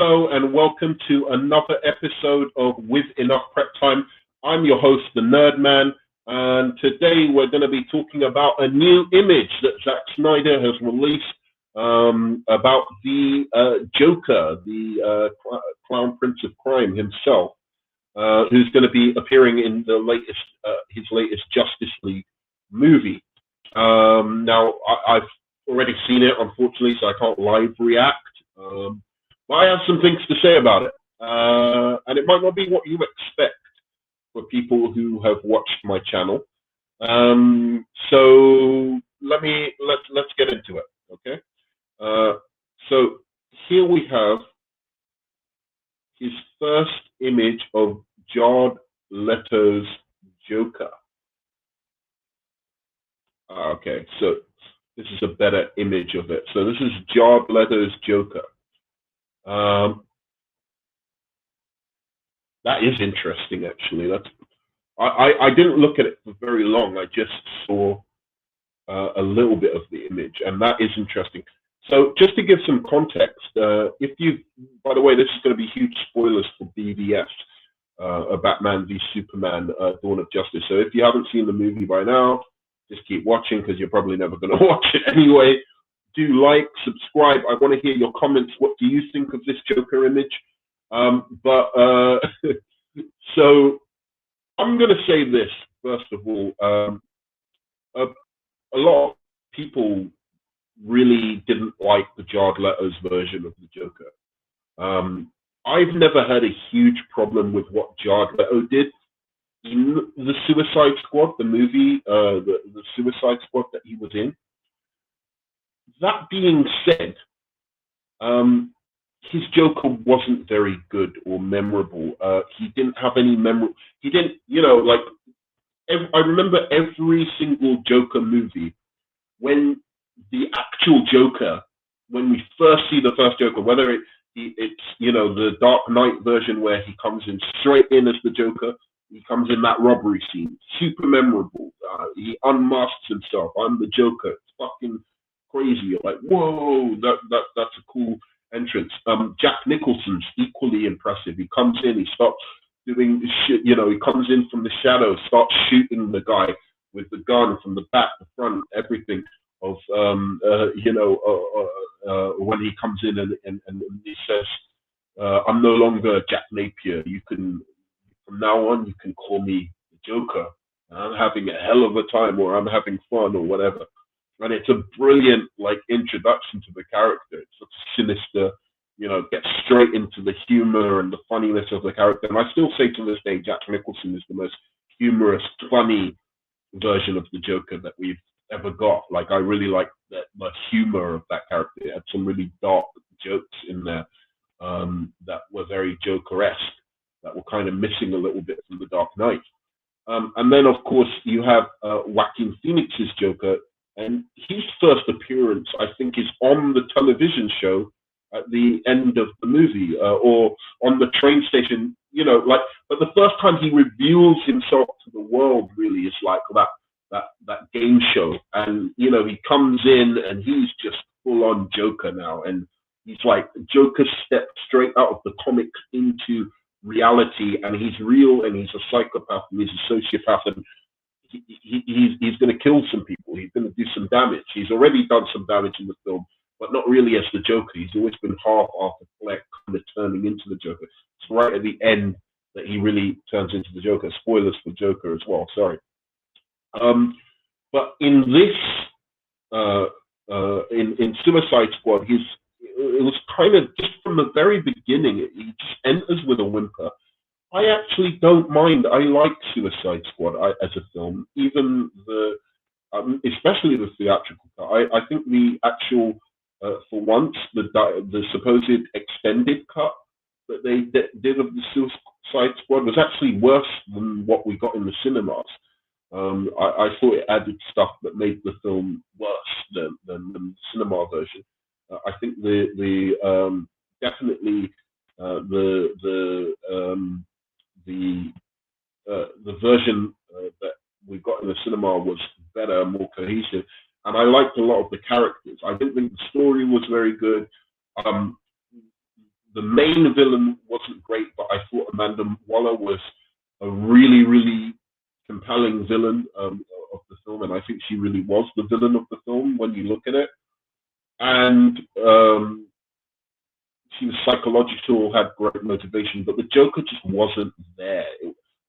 Hello and welcome to another episode of With Enough Prep Time. I'm your host, the Nerd Man, and today we're going to be talking about a new image that Zack Snyder has released about the Joker, the Clown Prince of Crime himself, who's going to be appearing in the latest, his latest Justice League movie. Now, I've already seen it, unfortunately, so I can't live react. But I have some things to say about it, and it might not be what you expect for people who have watched my channel. So let's get into it, okay? So here we have his first image of Jared Leto's Joker. Okay, so this is a better image of it. So this is Jared Leto's Joker. That is interesting, actually. I didn't look at it for very long. I just saw a little bit of the image, and that is interesting. So just to give some context, by the way, this is going to be huge spoilers for BVS, a Batman v Superman, Dawn of Justice. So if you haven't seen the movie by now, just keep watching because you're probably never going to watch it anyway. Do like, subscribe. I want to hear your comments. What do you think of this Joker image? So I'm going to say this, first of all. A lot of people really didn't like the Jared Leto's version of the Joker. I've never had a huge problem with what Jared Leto did in the Suicide Squad, the movie, the Suicide Squad that he was in. That being said, his Joker wasn't very good or memorable. He didn't have any memory. He didn't, I remember every single Joker movie when the actual Joker, when we first see the first Joker, whether it's the Dark Knight version where he comes in straight in as the Joker, he comes in that robbery scene, super memorable. He unmasks himself. I'm the Joker. It's fucking crazy. You're like, whoa, that's a cool entrance. Jack Nicholson's equally impressive. He comes in, he starts doing shit. He comes in from the shadows, starts shooting the guy with the gun from the back, the front, everything. Of when he comes in and he says, "I'm no longer Jack Napier. From now on, you can call me the Joker. I'm having a hell of a time, or I'm having fun, or whatever." And it's a brilliant introduction to the character. It's sort of sinister, gets straight into the humor and the funniness of the character. And I still say to this day, Jack Nicholson is the most humorous, funny version of the Joker that we've ever got. I really like the humor of that character. It had some really dark jokes in there that were very Joker-esque, that were kind of missing a little bit from the Dark Knight. And then, of course, you have Joaquin Phoenix's Joker. And his first appearance, I think, is on the television show at the end of the movie, or on the train station, but the first time he reveals himself to the world really is like that game show. And, he comes in and he's just full on Joker now. And he's like, Joker stepped straight out of the comics into reality, and he's real, and he's a psychopath, and he's a sociopath, and he's going to kill some people. He's going to do some damage. He's already done some damage in the film, but not really as the Joker. He's always been half Arthur Fleck, kind of turning into the Joker. It's right at the end that he really turns into the Joker. Spoilers for Joker as well. Sorry. But in this, in Suicide Squad, it was kind of just from the very beginning. He just enters with a whimper. I actually don't mind. I like Suicide Squad as a film, even especially the theatrical cut. I think the actual, for once, the supposed extended cut that they did of the Suicide Squad was actually worse than what we got in the cinemas. I thought it added stuff that made the film worse than the cinema version. I think definitely the version that we got in the cinema was better, more cohesive, and I liked a lot of the characters. I didn't think the story was very good. the main villain wasn't great, but I thought Amanda Waller was a really, really compelling villain of the film, and I think she really was the villain of the film when you look at it. And she was psychological, had great motivation, but the Joker just wasn't there.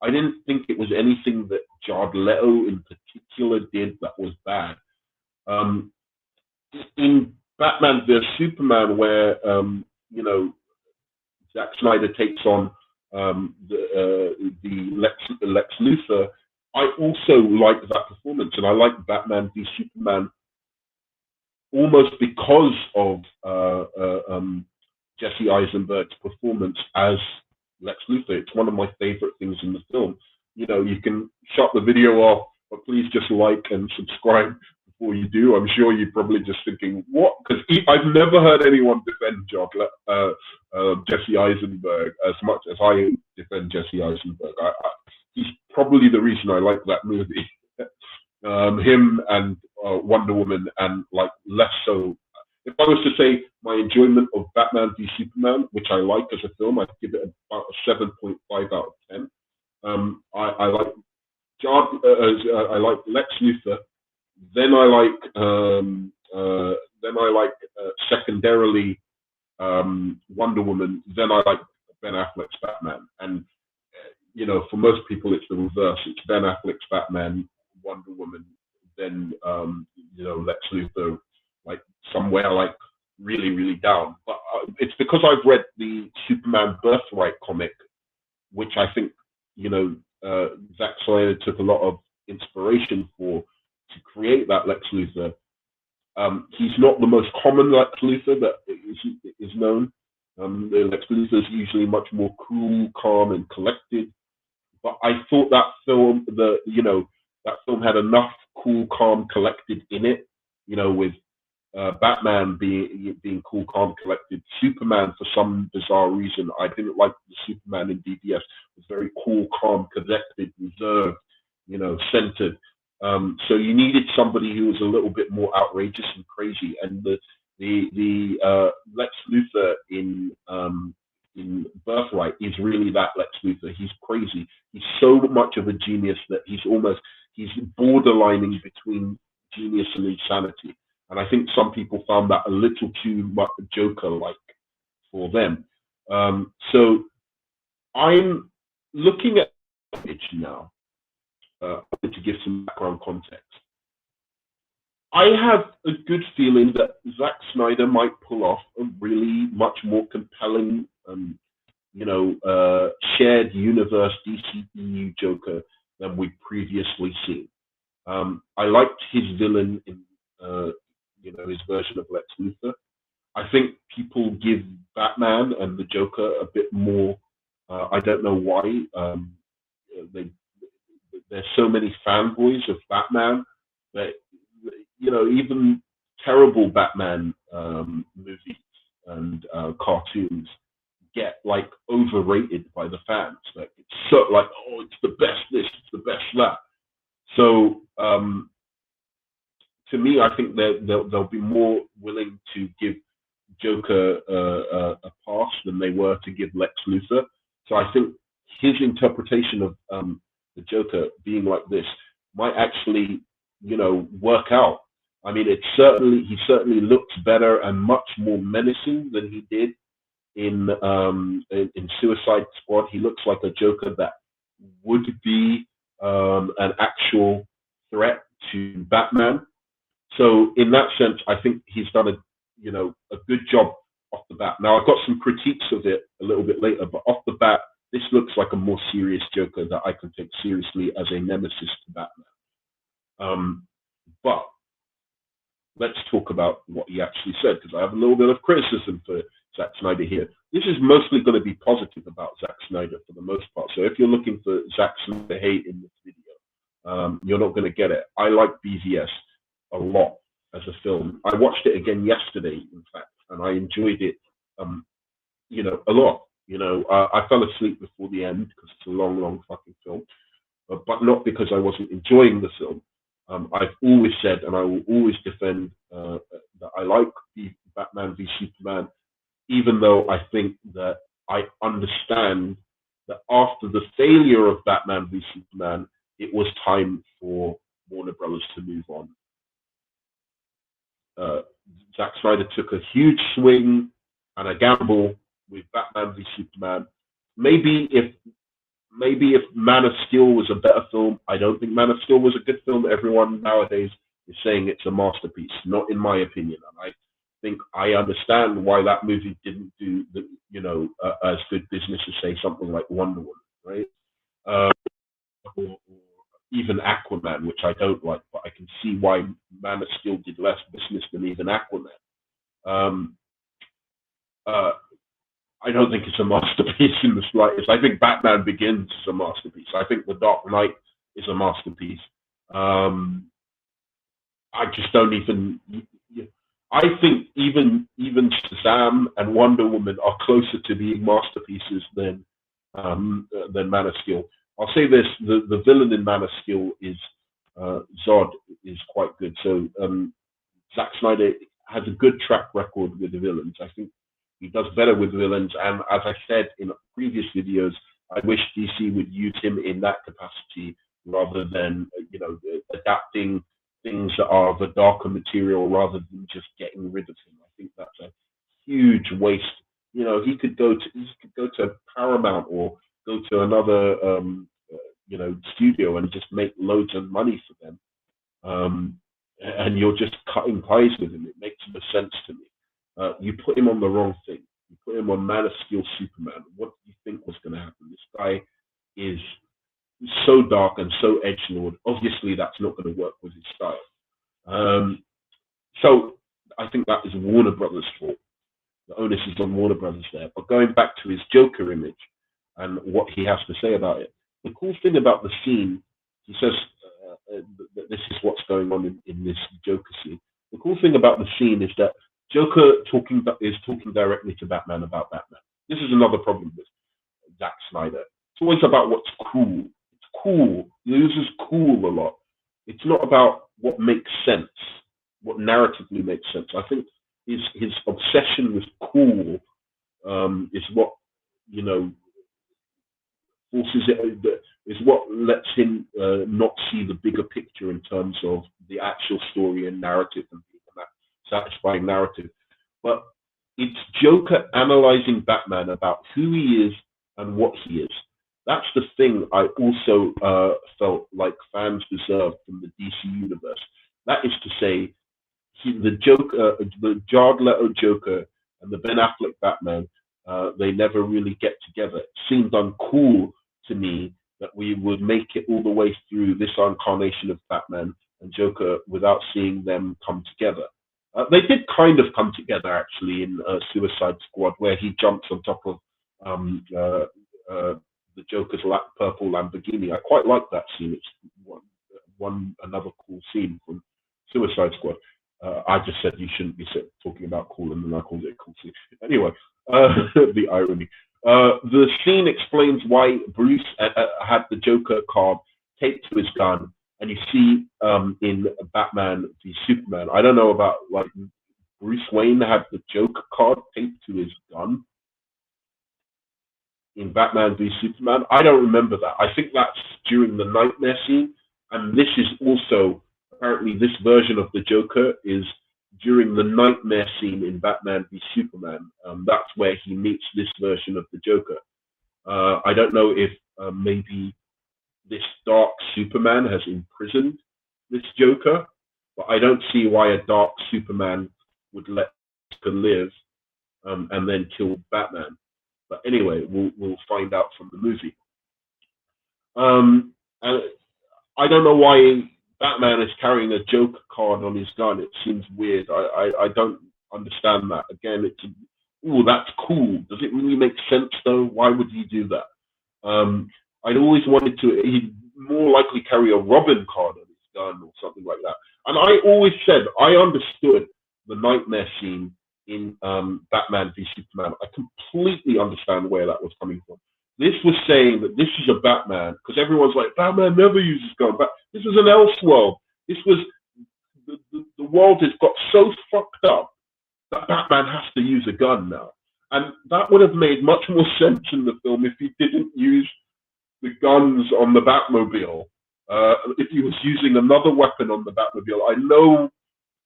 I didn't think it was anything that Jared Leto in particular did that was bad. Um, in Batman vs Superman, where Zack Snyder takes on the Lex Luthor, I also like that performance, and I like Batman v Superman almost because of Jesse Eisenberg's performance as Lex Luthor. It's one of my favorite things in the film. You can shut the video off, but please just like and subscribe before you do. I'm sure you're probably just thinking, what? Because I've never heard anyone defend Jesse Eisenberg as much as I defend Jesse Eisenberg. He's probably the reason I like that movie. Him and Wonder Woman, and like less so. If I was to say my enjoyment of Batman v Superman, which I like as a film, I'd give it about a 7.5 out of 10. I like I like Lex Luthor. Then I like secondarily Wonder Woman. Then I like Ben Affleck's Batman. And for most people, it's the reverse. It's Ben Affleck's Batman, Wonder Woman, then Lex Luthor, like somewhere like really, really down. But it's because I've read the Superman Birthright comic, which I think Zack Snyder took a lot of inspiration for to create that Lex Luthor. He's not the most common Lex Luthor that is known. The Lex Luthor is usually much more cool, calm, and collected. But I thought that film, that film had enough cool, calm, collected in it. With Batman being cool, calm, collected. Superman, for some bizarre reason, I didn't like the Superman in BVS. It was very cool, calm, collected, reserved, centered. So you needed somebody who was a little bit more outrageous and crazy. And the Lex Luthor in Birthright is really that Lex Luthor. He's crazy. He's so much of a genius that he's borderlining between genius and insanity. And I think some people found that a little too much Joker-like for them. So I'm looking at the image now to give some background context. I have a good feeling that Zack Snyder might pull off a really much more compelling, shared universe DCEU Joker than we've previously seen. I liked his villain in, his version of Lex Luthor. I think people give Batman and the Joker a bit more. I don't know why. There's so many fanboys of Batman that even terrible Batman movies and cartoons get like overrated by the fans. Like it's so like, oh, it's the best this, it's the best that. So to me, I think they'll be more willing to give Joker a pass than they were to give Lex Luthor. So I think his interpretation of the Joker being like this might actually, work out. I mean, he certainly looks better and much more menacing than he did in Suicide Squad. He looks like a Joker that would be an actual threat to Batman. So in that sense, I think he's done a good job off the bat. Now I've got some critiques of it a little bit later, but off the bat, this looks like a more serious Joker that I can take seriously as a nemesis to Batman. But let's talk about what he actually said, because I have a little bit of criticism for Zack Snyder here. This is mostly going to be positive about Zack Snyder for the most part. So if you're looking for Zack Snyder hate in this video, you're not going to get it. I like BVS a lot as a film. I watched it again yesterday, in fact, and I enjoyed it, a lot. I fell asleep before the end because it's a long, long fucking film, but not because I wasn't enjoying the film. I've always said, and I will always defend, that I like the Batman v Superman. even though I think that I understand that after the failure of Batman v Superman, it was time for Warner Brothers to move on. Uh, Zack Snyder took a huge swing and a gamble with Batman v Superman. Maybe if Man of Steel was a better film, I don't think Man of Steel was a good film. Everyone nowadays is saying it's a masterpiece. Not in my opinion, and I think I understand why that movie didn't do as good business as say something like Wonder Woman, right? Uh, or even Aquaman, which I don't like, but I can see why Man of Steel did less business than even Aquaman. Um, uh, I don't think it's a masterpiece in the slightest. I think Batman Begins is a masterpiece. I think The Dark Knight is a masterpiece. Um, I just don't even. I think even Shazam and Wonder Woman are closer to being masterpieces than Man of Steel. I'll say this: the villain in Man of Steel is Zod is quite good. So Zack Snyder has a good track record with the villains. I think he does better with villains. And as I said in previous videos, I wish DC would use him in that capacity rather than adapting things that are of a darker material rather than just getting rid of him. I think that's a huge waste. He could go to Paramount or go to another studio and just make loads of money for them. And you're just cutting ties with him. It makes no sense to me. You put him on the wrong thing. You put him on Man of Steel Superman. What do you think was going to happen? This guy is so dark and so edgelord. Obviously, that's not going to work with his style. So I think that is Warner Brothers' fault. The onus is on Warner Brothers there. But going back to his Joker image and what he has to say about it, the cool thing about the scene, he says that this is what's going on in this Joker scene. The cool thing about the scene is that Joker is talking directly to Batman about Batman. This is another problem with Zack Snyder. It's always about what's cool. It's cool. He uses cool a lot. It's not about what makes sense, what narratively makes sense. I think his obsession with cool is what forces it. Is what lets him not see the bigger picture in terms of the actual story and narrative and that satisfying narrative. But it's Joker analyzing Batman about who he is and what he is. That's the thing I also felt like fans deserved from the DC universe. That is to say, the Jared Leto Joker and the Ben Affleck Batman, they never really get together. It seemed uncool to me that we would make it all the way through this incarnation of Batman and Joker without seeing them come together. They did kind of come together actually in Suicide Squad, where he jumps on top of the Joker's purple Lamborghini. I quite like that scene. It's another cool scene from Suicide Squad. I just said you shouldn't be talking about cool, and then I called it a cool scene. Anyway, the irony. The scene explains why Bruce had the Joker card taped to his gun, and you see in Batman v Superman. I don't know about like Bruce Wayne had the Joker card taped to his gun in Batman v Superman. I don't remember that. I think that's during the nightmare scene, and this is also apparently this version of the Joker is during the nightmare scene in Batman v Superman. That's where he meets this version of the Joker. I don't know if maybe this dark Superman has imprisoned this Joker, but I don't see why a dark Superman would let Joker live and then kill Batman. But anyway, we'll find out from the movie. I don't know why Batman is carrying a Joker card on his gun. It seems weird. I don't understand that. Again, that's cool. Does it really make sense though? Why would he do that? I'd always wanted to. He'd more likely carry a Robin card on his gun or something like that. And I always said I understood the nightmare scene in Batman v Superman. I completely understand where that was coming from. This was saying that this is a Batman, because everyone's like, Batman never uses gun. But this was an Elseworld. This was the world has got so fucked up that Batman has to use a gun now. And that would have made much more sense in the film if he didn't use the guns on the Batmobile. If he was using another weapon on the Batmobile, I know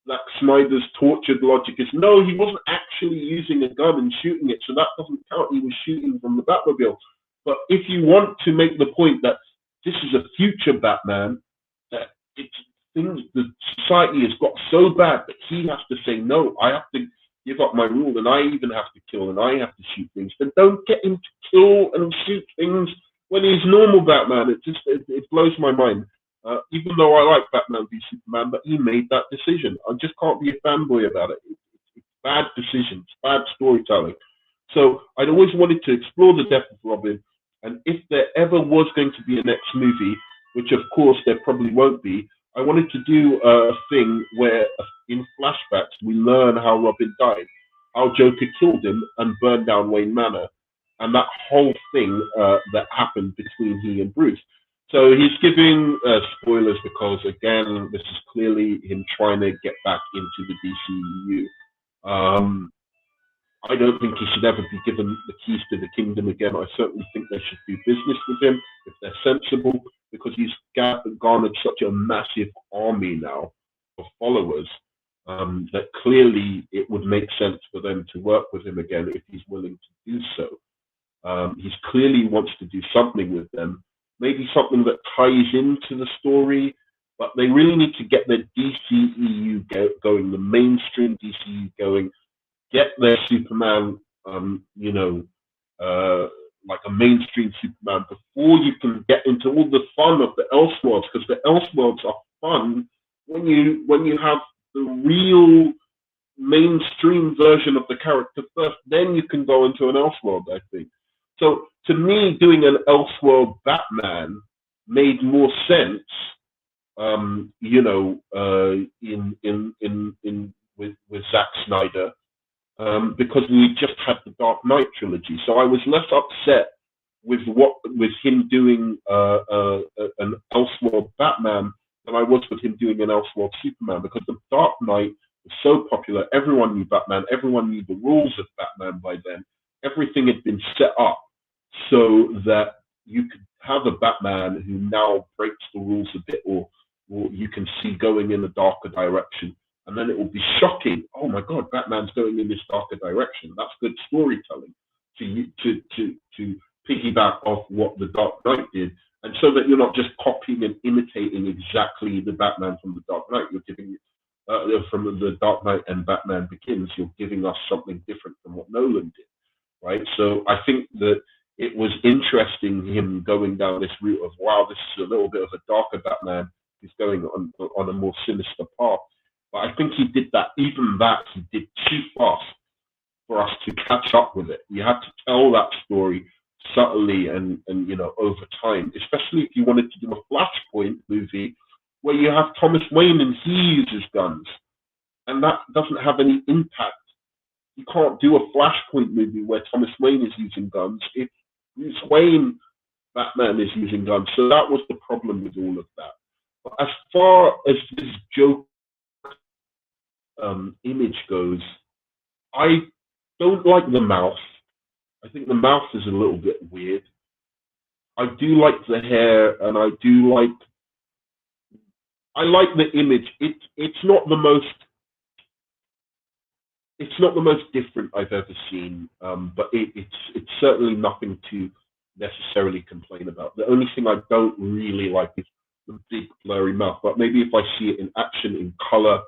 Zack Snyder's tortured logic is no, he wasn't actually using a gun and shooting it, so that doesn't count. He was shooting from the Batmobile. But if you want to make the point that this is a future Batman, that it's things the society has got so bad that he has to say no. I have to give up my rule, and I even have to kill, and I have to shoot things. Then don't get him to kill and shoot things when he's normal Batman. It blows my mind. Even though I like Batman v Superman, but he made that decision. I just can't be a fanboy about it. It's bad decisions, bad storytelling. So I'd always wanted to explore the death of Robin, and if there ever was going to be a next movie, which of course there probably won't be, I wanted to do a thing where in flashbacks we learn how Robin died, how Joker killed him and burned down Wayne Manor, and that whole thing that happened between he and Bruce. So he's giving spoilers because, again, this is clearly him trying to get back into the DCEU. I don't think he should ever be given the keys to the kingdom again. I certainly think they should do business with him if they're sensible, because he's garnered such a massive army now of followers that clearly it would make sense for them to work with him again if he's willing to do so. He clearly wants to do something with them, maybe something that ties into the story, but they really need to get the DCEU going, the mainstream DCEU going, get their Superman, like a mainstream Superman before you can get into all the fun of the Elseworlds, because the Elseworlds are fun when you have the real mainstream version of the character first, then you can go into an Elseworld, I think. So to me, doing an Elseworld Batman made more sense, with Zack Snyder, because we just had the Dark Knight trilogy. So I was less upset with him doing an Elseworld Batman than I was with him doing an Elseworld Superman, because the Dark Knight was so popular. Everyone knew Batman. Everyone knew the rules of Batman by then. Everything had been set up so that you could have a Batman who now breaks the rules a bit, or you can see going in a darker direction. And then it will be shocking. Oh my God, Batman's going in this darker direction. That's good storytelling to piggyback off what the Dark Knight did, and so that you're not just copying and imitating exactly the Batman from the Dark Knight. You're giving from the Dark Knight and Batman Begins. You're giving us something different from what Nolan did, right? So I think that it was interesting him going down this route of, wow, this is a little bit of a darker Batman who's going on a more sinister path. But I think he did that. Even that he did too fast for us to catch up with it. You had to tell that story subtly and over time, especially if you wanted to do a Flashpoint movie where you have Thomas Wayne and he uses guns, and that doesn't have any impact. You can't do a Flashpoint movie where Thomas Wayne is using guns if Bruce Wayne Batman is using guns. So that was the problem with all of that. But as far as this joke image goes, I don't like the mouth. I think the mouth is a little bit weird. I do like the hair, and I like the image. It's not the most different I've ever seen, but it's certainly nothing to necessarily complain about. The only thing I don't really like is the big blurry mouth. But maybe if I see it in action, in color,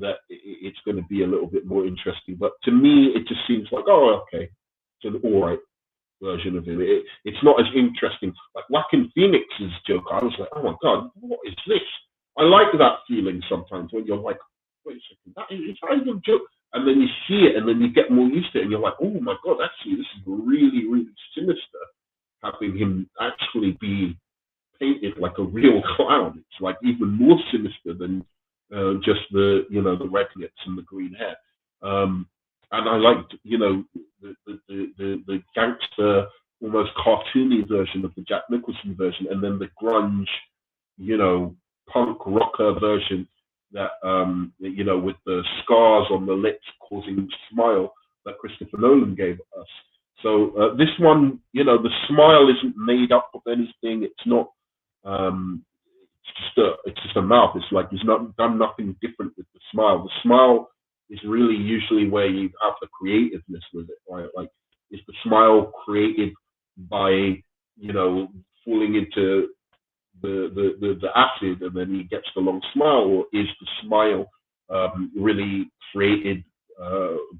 that it's going to be a little bit more interesting. But to me, it just seems like, oh, okay, it's an all right version of him. It's not as interesting. Like Joaquin Phoenix's Joker, I was like, oh my God, what is this? I like that feeling sometimes when you're like, wait a second, it's not even Joker. And then you see it, and then you get more used to it, and you're like, oh my God, actually, this is really, really sinister, having him actually be painted like a real clown. It's like even more sinister than just the red lips and the green hair. And I liked the gangster, almost cartoony version of the Jack Nicholson version, and then the grunge, punk rocker version that with the scars on the lips causing smile that Christopher Nolan gave So this one, the smile isn't made up of anything. It's not. It's just a mouth. It's like he's not done nothing different with the smile. The smile is really usually where you have the creativeness with it, right? Like, is the smile created by falling into the acid and then he gets the long smile, or is the smile really created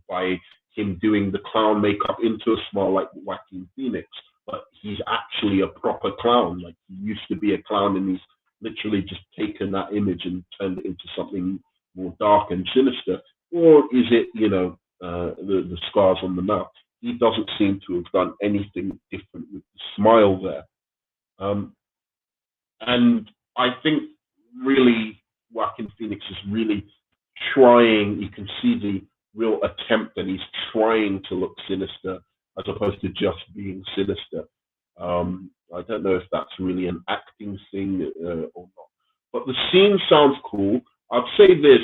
by him doing the clown makeup into a smile like Joaquin Phoenix? But he's actually a proper clown. Like, he used to be a clown and he's literally just taken that image and turned it into something more dark and sinister. Or is it, the scars on the mouth? He doesn't seem to have done anything different with the smile there. Um, and I think really Joaquin Phoenix is really trying. You can see the real attempt that he's trying to look sinister as opposed to just being sinister. I don't know if that's really an acting thing or not. But the scene sounds cool. I'd say this: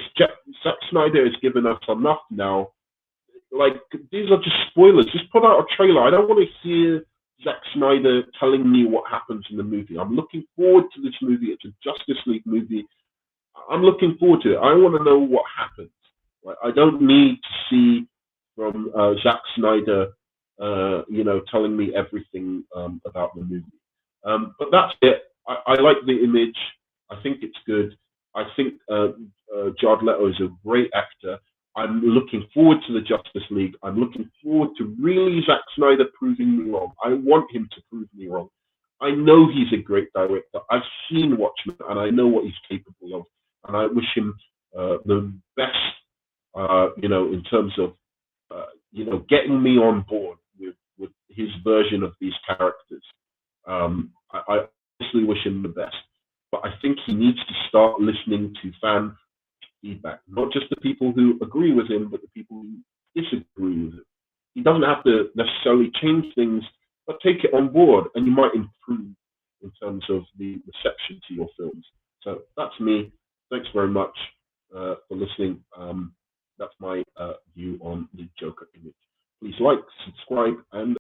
Zack Snyder has given us enough now. Like, these are just spoilers. Just put out a trailer. I don't want to hear Zack Snyder telling me what happens in the movie. I'm looking forward to this movie. It's a Justice League movie. I'm looking forward to it. I want to know what happens. Right? I don't need to see from Zack Snyder, telling me everything about the movie. But that's it. I like the image. I think it's good. I think Jared Leto is a great actor. I'm looking forward to the Justice League. I'm looking forward to really Zack Snyder proving me wrong. I want him to prove me wrong. I know he's a great director. I've seen Watchmen and I know what he's capable of. And I wish him the best, in terms of, getting me on board with his version of these characters. I honestly wish him the best. But I think he needs to start listening to fan feedback, not just the people who agree with him, but the people who disagree with him. He doesn't have to necessarily change things, but take it on board, and you might improve in terms of the reception to your films. So that's me. Thanks very much for listening. That's my view on the Joker image. Please like, subscribe, and